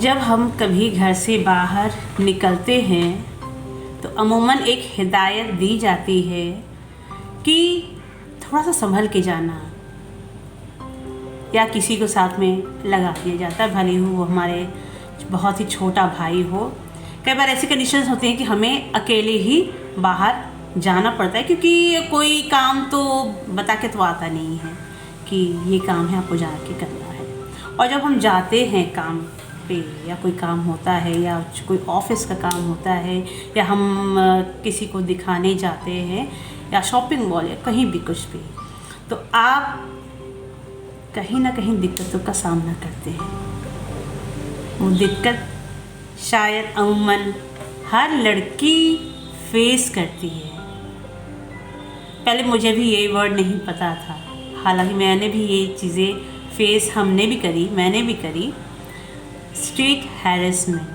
जब हम कभी घर से बाहर निकलते हैं तो अमूमन एक हिदायत दी जाती है कि थोड़ा सा संभल के जाना, या किसी को साथ में लगा दिया जाता है, भले वो हमारे बहुत ही छोटा भाई हो। कई बार ऐसी कंडीशंस होती हैं कि हमें अकेले ही बाहर जाना पड़ता है, क्योंकि कोई काम तो बता के तो आता नहीं है कि ये काम है, आपको जाके करना है। और जब हम जाते हैं काम पे, या कोई काम होता है, या कोई ऑफिस का काम होता है, या हम किसी को दिखाने जाते हैं, या शॉपिंग मॉल, या कहीं भी कुछ भी, तो आप कहीं ना कहीं दिक्कतों का सामना करते हैं। वो दिक्कत शायद अमूमन हर लड़की फेस करती है। पहले मुझे भी ये वर्ड नहीं पता था, हालांकि मैंने भी ये चीज़ें फेस मैंने भी करी। स्ट्रीट हैरेसमेंट,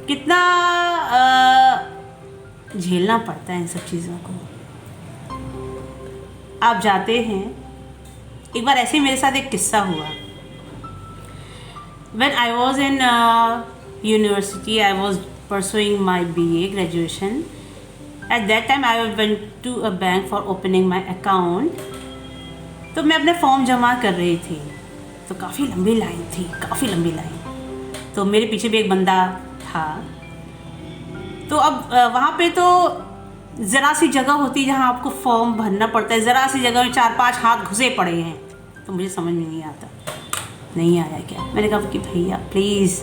कितना झेलना पड़ता है इन सब चीज़ों को। आप जाते हैं, एक बार ऐसे ही मेरे साथ एक किस्सा हुआ। When I was in university, I was pursuing my BA graduation. At that time, I went to a bank for opening my account. तो मैं अपने फॉर्म जमा कर रही थी, तो काफ़ी लंबी लाइन। तो मेरे पीछे भी एक बंदा था। तो अब वहाँ पे तो ज़रा सी जगह होती है जहाँ आपको फॉर्म भरना पड़ता है। ज़रा सी जगह में 4-5 हाथ घुसे पड़े हैं, तो मुझे समझ में नहीं आया क्या। मैंने कहा कि भैया प्लीज़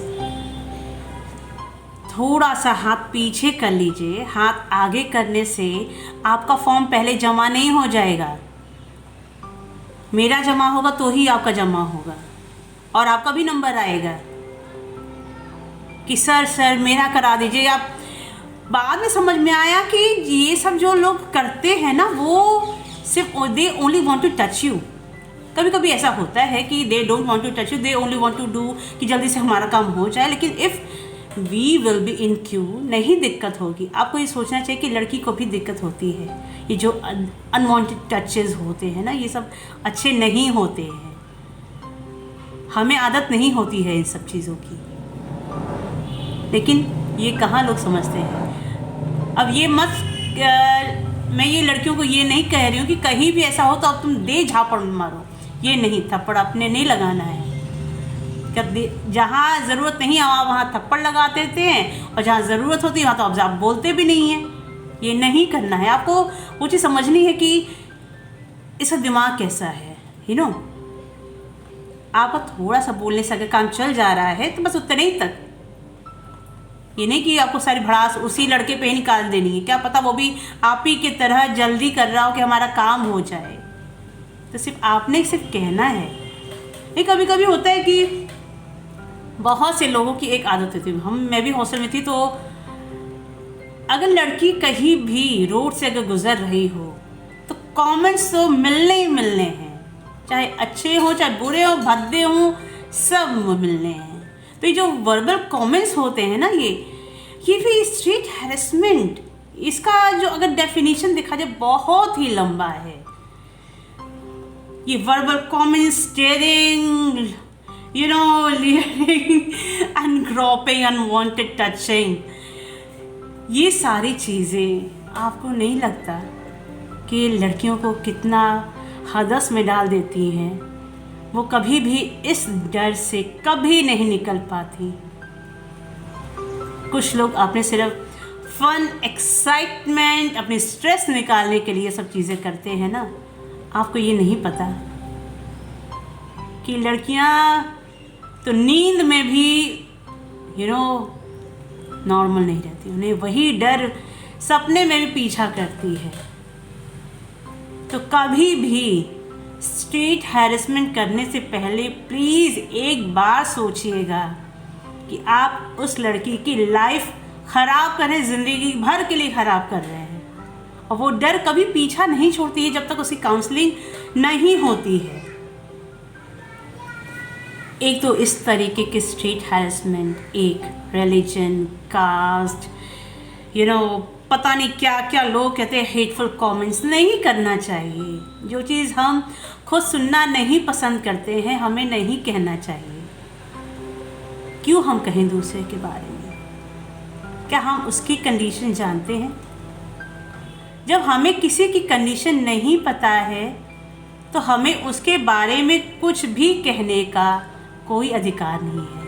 थोड़ा सा हाथ पीछे कर लीजिए। हाथ आगे करने से आपका फॉर्म पहले जमा नहीं हो जाएगा। मेरा जमा होगा तो ही आपका जमा होगा, और आपका भी नंबर आएगा कि सर मेरा करा दीजिए आप। बाद में समझ में आया कि ये सब जो लोग करते हैं ना, वो सिर्फ they only want to touch you. कभी कभी ऐसा होता है कि they don't want to touch you, they only want to do कि जल्दी से हमारा काम हो जाए। लेकिन if we will be in queue, नहीं दिक्कत होगी। आपको ये सोचना चाहिए कि लड़की को भी दिक्कत होती है। ये जो अनवांटेड टचेस होते हैं ना, ये सब अच्छे नहीं होते हैं। हमें आदत नहीं होती है इन सब चीज़ों की, लेकिन ये कहाँ लोग समझते हैं। अब ये मैं ये लड़कियों को ये नहीं कह रही हूँ कि कहीं भी ऐसा हो तो अब तुम दे झापड़ मारो, ये नहीं। थप्पड़ अपने नहीं लगाना है। जहाँ ज़रूरत नहीं है वहाँ थप्पड़ लगा देते हैं, और जहाँ ज़रूरत होती है वहाँ तो आप बोलते भी नहीं हैं। ये नहीं करना है। आपको वो चीज़ समझनी है कि इसका दिमाग कैसा है। आपका थोड़ा सा बोलने से अगर काम चल जा रहा है तो बस उतने ही तक। ये नहीं कि आपको सारी भड़ास उसी लड़के पे ही निकाल देनी है। क्या पता वो भी आप ही की तरह जल्दी कर रहा हो कि हमारा काम हो जाए, तो सिर्फ आपने सिर्फ कहना है। ये कभी कभी होता है कि बहुत से लोगों की एक आदत होती है। मैं भी हॉस्टल में थी, तो अगर लड़की कहीं भी रोड से अगर गुजर रही हो तो कमेंट्स तो मिलने ही मिलने हैं, चाहे अच्छे हो चाहे बुरे हो, भद्दे हो, सब मिलने हैं। तो ये जो वर्बल कमेंट्स होते हैं ना, ये भी स्ट्रीट हैरेसमेंट, इसका जो अगर डेफिनेशन देखा जाए बहुत ही लंबा है। ये verbal comments, steering, leering, ungropping, unwanted touching, ये सारी चीज़ें आपको नहीं लगता कि लड़कियों को कितना हदस में डाल देती हैं। वो कभी भी इस डर से कभी नहीं निकल पाती। कुछ लोग अपने सिर्फ फन, एक्साइटमेंट, अपनी स्ट्रेस निकालने के लिए सब चीज़ें करते हैं ना। आपको ये नहीं पता कि लड़कियां तो नींद में भी नॉर्मल नहीं रहती। उन्हें वही डर सपने में भी पीछा करती है। तो कभी भी स्ट्रीट हैरेसमेंट करने से पहले प्लीज़ एक बार सोचिएगा कि आप उस लड़की की लाइफ ख़राब कर रहे हैं, ज़िंदगी भर के लिए ख़राब कर रहे हैं। और वो डर कभी पीछा नहीं छोड़ती है जब तक उसकी काउंसलिंग नहीं होती है। एक तो इस तरीके के स्ट्रीट हैरेसमेंट, एक रिलीजन, कास्ट, पता नहीं क्या क्या लोग कहते हैं, हेटफुल कमेंट्स नहीं करना चाहिए। जो चीज़ हम खुद सुनना नहीं पसंद करते हैं, हमें नहीं कहना चाहिए। क्यों हम कहें दूसरे के बारे में? क्या हम उसकी कंडीशन जानते हैं? जब हमें किसी की कंडीशन नहीं पता है तो हमें उसके बारे में कुछ भी कहने का कोई अधिकार नहीं है।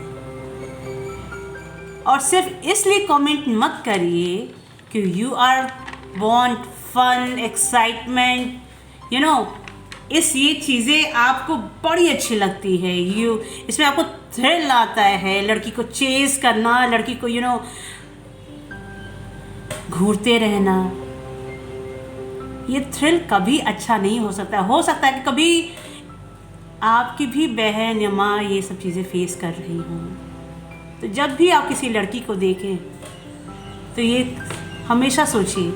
और सिर्फ इसलिए कमेंट मत करिए कि you are want fun, excitement, ये चीज़ें आपको बड़ी अच्छी लगती है। इसमें आपको थ्रिल आता है, लड़की को चेज करना, लड़की को घूरते रहना। ये थ्रिल कभी अच्छा नहीं हो सकता। हो सकता है कि कभी आपकी भी बहन या माँ ये सब चीज़ें फेस कर रही हों। तो जब भी आप किसी लड़की को देखें तो ये हमेशा सोचिए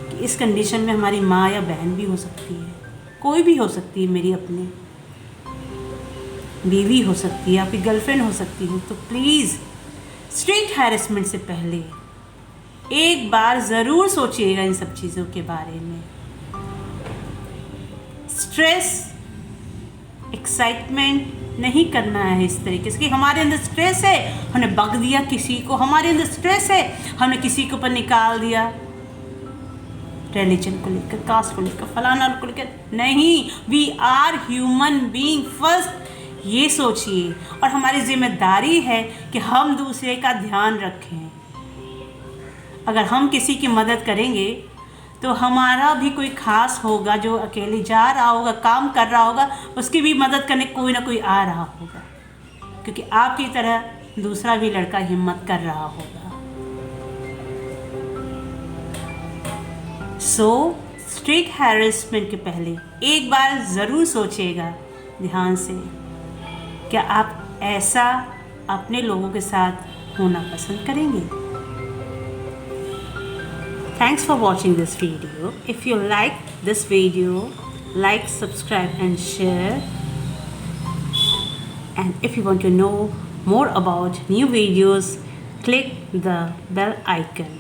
कि इस कंडीशन में हमारी माँ या बहन भी हो सकती है, कोई भी हो सकती है, मेरी अपनी बीवी हो सकती है, आपकी गर्लफ्रेंड हो सकती है। तो प्लीज़ स्ट्रीट हैरेसमेंट से पहले एक बार ज़रूर सोचिएगा इन सब चीज़ों के बारे में। स्ट्रेस, एक्साइटमेंट नहीं करना है इस तरीके से कि हमारे अंदर स्ट्रेस है, हमने बग दिया किसी को, हमारे अंदर स्ट्रेस है, हमने किसी के ऊपर निकाल दिया, रिलीजन को लेकर, कास्ट को लेकर, फलाना को लेकर। नहीं, we are human being first, ये सोचिए। और हमारी जिम्मेदारी है कि हम दूसरे का ध्यान रखें। अगर हम किसी की मदद करेंगे तो हमारा भी कोई खास होगा जो अकेले जा रहा होगा, काम कर रहा होगा, उसकी भी मदद करने कोई ना कोई आ रहा होगा, क्योंकि आपकी तरह दूसरा भी लड़का हिम्मत कर रहा होगा। सो स्ट्रीट हैरेसमेंट के पहले एक बार ज़रूर सोचिएगा ध्यान से, क्या आप ऐसा अपने लोगों के साथ होना पसंद करेंगे? Thanks for watching this video. If you like this video, like, subscribe and share. And if you want to know more about new videos, click the bell icon.